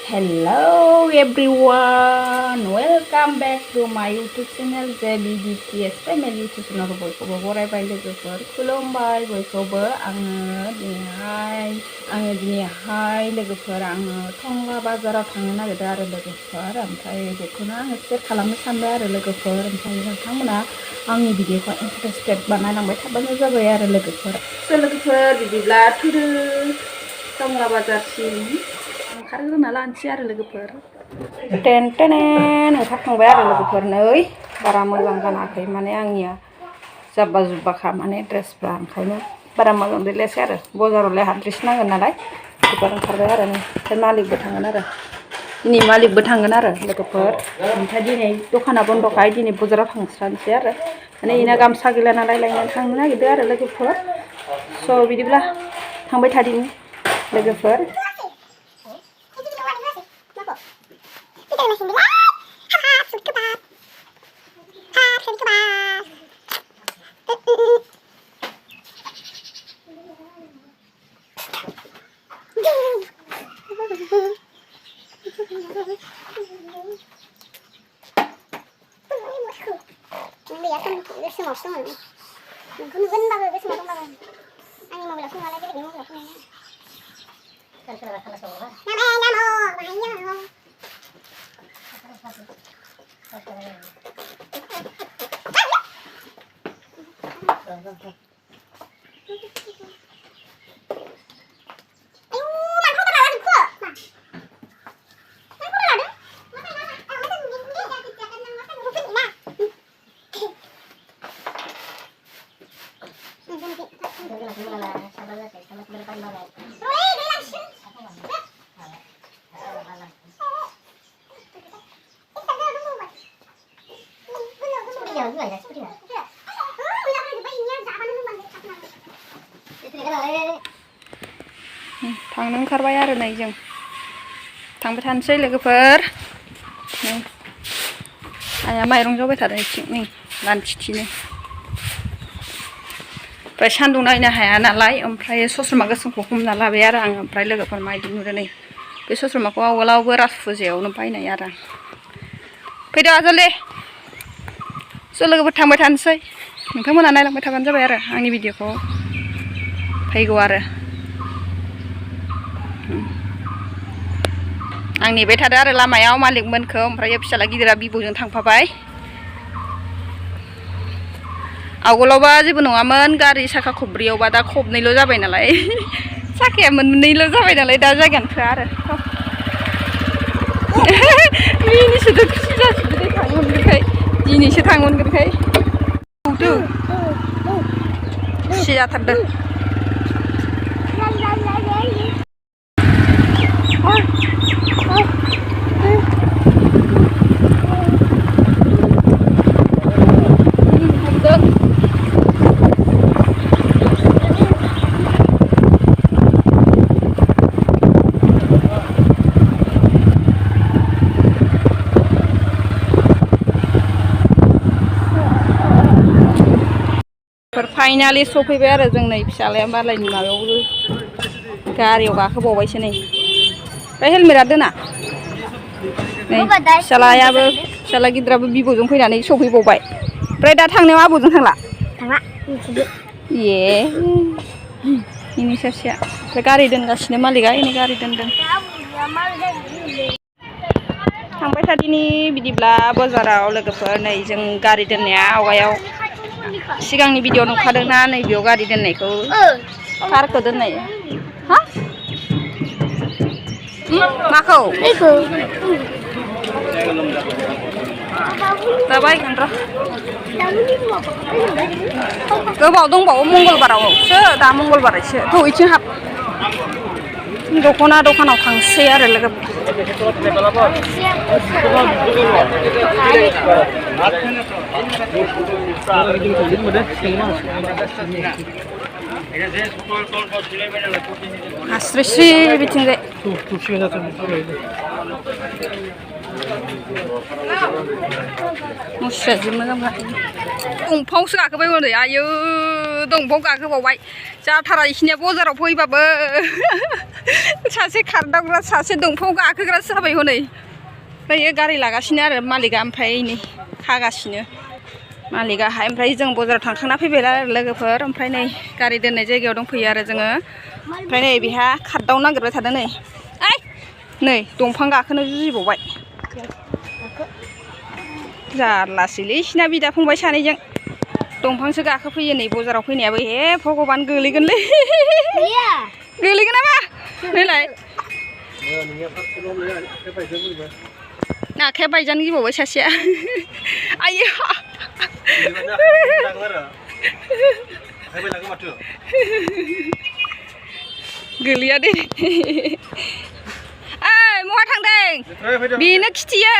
Hello everyone, welcome back to my YouTube channel JBDTS Family YouTube channel बयखौबो बरायबाय लोगोफोर खुलुमबाय बयखौबो आङो दिनैहाय लोगोफोर आङो टंला बाजाराव थांनो नागिरदों आरो लोगोफोर ओमफ्राय बेखौनो आङो शेयार खालामनो सानबाय आरो लोगोफोर ओमफ्राय नोंथांमोना आंनि भिडिअखौ इन्टारेस्टेड बानायलांबाय थाबानो जाबाय आरो लोगोफोर बिदिब्ला थुदो टंला बाजारसिम ओंखारग्रोना लानोसै आरो लोगोफोर टेन ओंखारखांबाय आरो लोगोफोर नै बारा मोजां जानाखै माने आंनिया जाब्बा जुब्बाखा माने ड्रेसफ्रा ओंखायनो बारा मोजां गैलायासै आरो बाजारावलाय हाद्रेस नांगोन नालाय बेफोर ओंखारबाय आरो ओमफ्राय मालिकबो थांगोन आरो दिनै मालिकबो थांगोन आरो लोगोफोर ओमफ्राय दिनै दखाना बन्दखाय दिनै बाजाराव थांस्रानोसै आरो माने इना गामसा गैला नालाय लायनो थांनो नागिरदों आरो लोगोफोर स' बिदिब्ला थांबाय थादिनि लोगोफोर थांनो ओंखारबाय आरो नै जों थांबाय थानोसै लोगोफोर नै आइया माइरं जावबाय थादों इथिं नै लानथिथिनो ओमफ्राय सान्दुं नायनो हाया नालाय ओमफ्राय सस्रमा गोसोमखौ हमना लाबाय आरो आं ओमफ्राय लोगोफोर माइदि नुदों नै बे सस्रमाखौ आवगोलावबो राज फुजायावनो बायनाय आरो फैदो आजोले ज' लोगोफोर थांबाय थानोसै नोंथांमोना नायलांबाय थाबानो जाबाय आरो आंनि भिडिअखौ फैगौ आरो आं नेबाय थादों आरो लामायाव मालिकमोनखौ ओमफ्राय फिसाला गिदिरा बिबौजों थांफाबाय आवगोलावबा जेबो नङामोन गारि साखा खब्रैयावबा दा खबनैल' जाबाय नालाय साखाया मोननैल' जाबाय नालाय दा जायगायानो थोआ आरो मिनिसोदो खुसि जासिगोन थांनो मोनगोनखाय दिनैसो थांनो मोनगोनखाय खुसि जाथारदों फाइनालि सफैबाय आरो जों नै फिसालाया मालायनि माबायावबो गारियाव गाखोबावबायसो नै ओमफ्राय हेलमेटआ दोना नै फिसाला गिदिराबो बिबौजों फैनानै सफैबावबाय ओमफ्राय दा थांनायाव आबौजों थांला ए इनि सासेया ओमफ्राय गारि दोनगासिनो मालिकआ इनि गारि दोनदों थांबाय थादिनि बिदिब्ला बाजाराव लोगोफोर नै जों गारि दोननाया आवगायाव सिगांनि भिडिअ नुखादोंना नै बेयाव गारि दोननायखौ कारखौ दोननाय हा माखौ दा बायगोन र' गोबाव दंबावो मंगलबारावसो दा मंगलबारसो थ' इथिं हाब दखानाव थांसै आरो लोगोफोर हास्रिस्रि बिथिंजाय मुस्रिया जि मोजांखा दंफाङावसो गाखोबाय हनै आयौ दंफाङाव गाखोबावबाय जाथारा इखिनिया बाजाराव फैबाबो सासे खारदावग्रा सासे दंफां गाखोग्रासो जाबाय हनै ओमफ्राय गारि लागासिनो आरो मालिकआ ओमफ्राय नै हागासिनो मालिकआहाय ओमफ्राय जों बाजाराव थांखांना फैबाय आरो लोगोफोर ओमफ्राय नै गारि दोननाय जायगायाव दंफैयो आरो जोङो ओमफ्राय नै बेहा खारदाव नागिरबाय थादों नै ओइ नै दंफां गाखोनो जुजिबावबाय जारलासैलै सिना बिदा फंबाय सानैजों दंफांसो गाखोफैयो नै बाजाराव फैनायाबो हे भगबान गोलैगोनलै गोलैगोन नामा नैलाय आखाया बायजानो गिबावबाय सासेया आइया गोलैया दे ओइ बहा थांदों बेनो खिथियो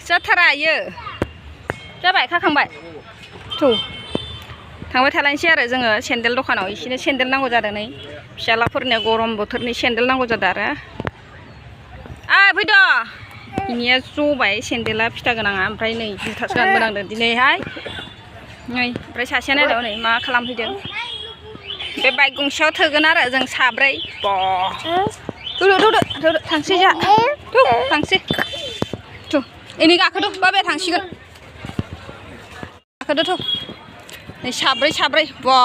जाथारा इयो जाबाय खाखांबाय थौ थांबाय थालायनोसै आरो जोङो सेन्देल दखानाव एसेनो सेन्देल नांगौ जादों नै फिसालाफोरनो गरम बोथोरनि सेन्देल नांगौ जादों आरो फैद' इनिया जबाय सेन्देला फिथा गोनाङा ओमफ्राय नै जुथासो गानबोनांदों दिनैहाय नै ओमफ्राय सासेया नायदों नै मा खालामफैदों बे बाइक गंसेयाव थोगोन आरो जों साब्रै थौ थांसै जा थौ थांसै थौ एनै गाखोद' बाबाया थांसिगोन गाखोदो थौ नै साब्रै बा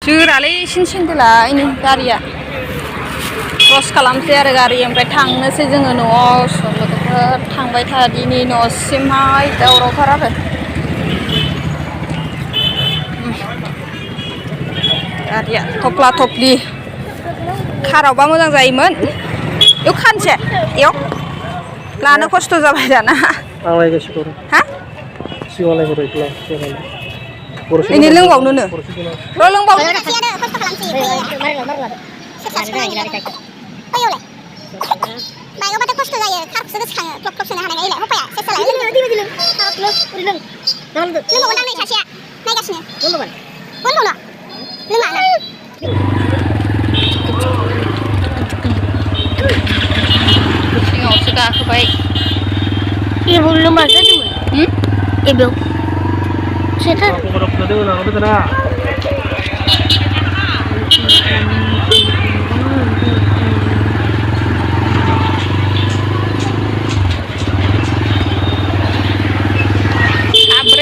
जोरालै इसिनि सेन्देला इनि गारिया क्रस खालामसै आरो गारि ओमफ्राय थांनोसै जोङो न'आव लोगोफोर थांबाय थादिनि न'सिमहाय दावरावथार आरो गारिया थफ्ला थफ्लि कारावबा मोजां जायोमोन बेयाव खानसे बेयाव लानो खस्थ' जाबाय दाना हा ini lengbau nunu lo lengbau ibu lemah saja ibu Siapa?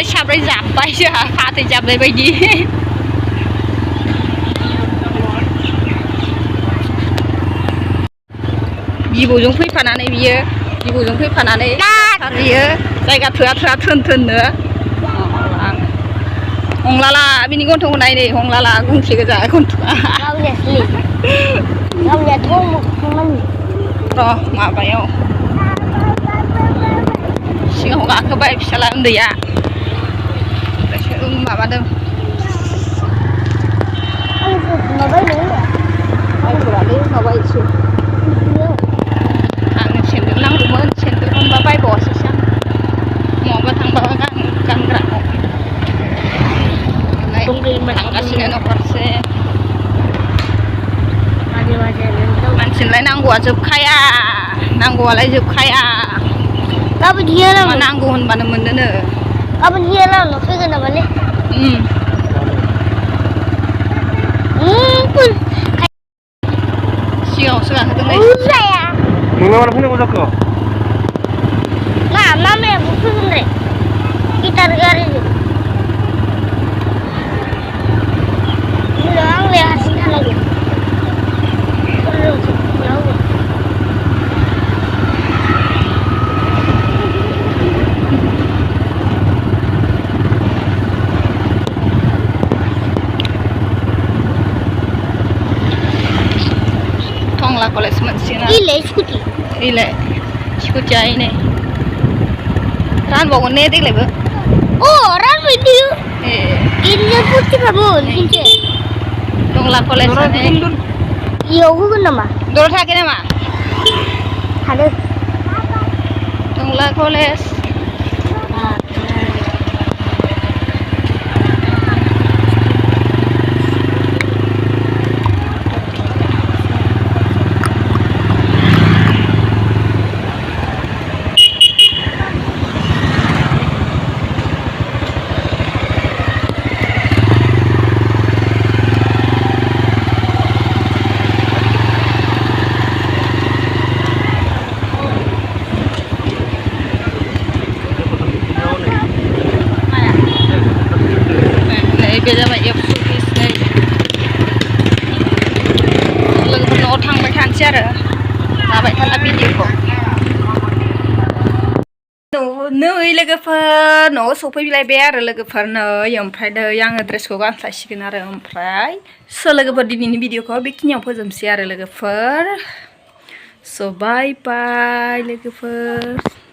Sabre जाब्बाय जोंहा फाथै जाबनाय बायदि बिबौजों फैफानानै बियो बिबौजों फैफानानै बियो जायगा थोआ थोन-थोननो हंलाला बिनि गन्थंखौ नाय नै हंलाला गंसे गोजा गन्थंआ र' माबायाव सिगाङाव गाखोबाय फिसाला उन्दैया माबादों माबायसो आंनो सेन्देल नांगौमोन सेन्देल मोनबा बायबावासैसो आं नङाबा थांबा गानग्रा थांगासिनो न'खरसे मानसिनोलाय नांगौआ जोबखाया नांगौआलाय जोबखाया गाबोन हियाराव नांगौ होनबानो मोनोनो गाबोन हियाराव फैगोन नामालै सिगाङावसो गाखोदों नै जाया नोंलाय मानो फैनांगौ जाखो मामायाबो फैगोन रे गिटार गारिजों आंलाय हारसिं थानांगौ टंला कलेज मोनसिगोन इलाय स्कुटि इलाय स्कुटिया इनै रानबावगोन ने देग्लायबो रानबाय बियो इदिनो फुरथिखामोन खनसे टंला कलेज इयाव होगोन नामा दर थायाखै नामा थादों टंला कलेज आरो जाबाय थाना भिडिअखौ नै लोगोफोर न'आव सफैलायबाय आरो लोगोफोर नै ओमफ्राय नै आङो ड्रेसखौ गानस्लायसिगोन आरो ओमफ्राय लोगोफोर दिनैनि भिडिअखौ बेखिनियाव फोजोबसै आरो लोगोफोर स' बाय बाय लोगोफोर